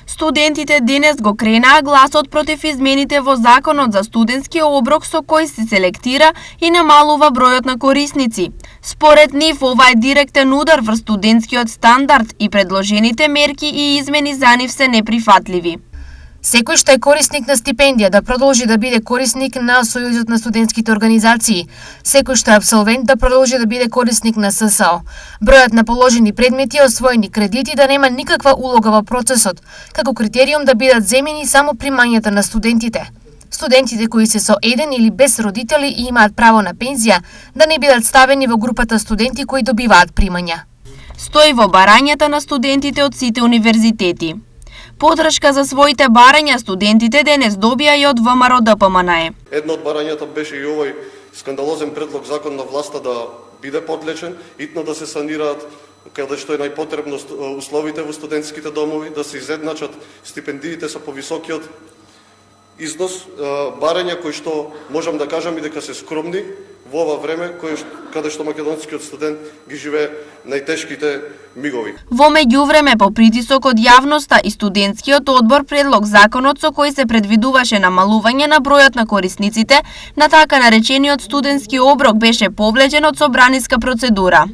Студентите денес го кренаа гласот против измените во Законот за студентски оброк со кој се селектира и намалува бројот на корисници. Според нив, ова е директен удар врз студентскиот стандард и предложените мерки и измени за нив се неприфатливи. Секој што е корисник на стипендија да продолжи да биде корисник на Сојузот на студентските организации. Секој што е апсолвент да продолжи да биде корисник на ССО. Бројот на положени предмети и освоени кредити да нема никаква улога во процесот, како критериум да бидат земени само примањата на студентите. Студентите кои се со еден или без родители и имаат право на пензија да не бидат ставени во групата студенти кои добиваат примања. Стои во барањата на студентите од сите универзитети. Подршка за своите барања студентите денес добија и од ВМРО ДПМНЕ. Едно од барањата беше и овој скандалозен предлог закон на власта да биде подлечен, итно да се санираат каде што е најпотребно условите во студентските домови, да се изедначат стипендиите со повисокиот износ, барања кои што можам да кажам и дека се скромни во ова време каде што македонскиот студент ги живее најтешките мигови. Во меѓувреме, по притисок од јавноста и студентскиот одбор, предлог законот со кој се предвидуваше намалување на бројот на корисниците на така наречениот студентски оброк беше повлечен од собраниска процедура.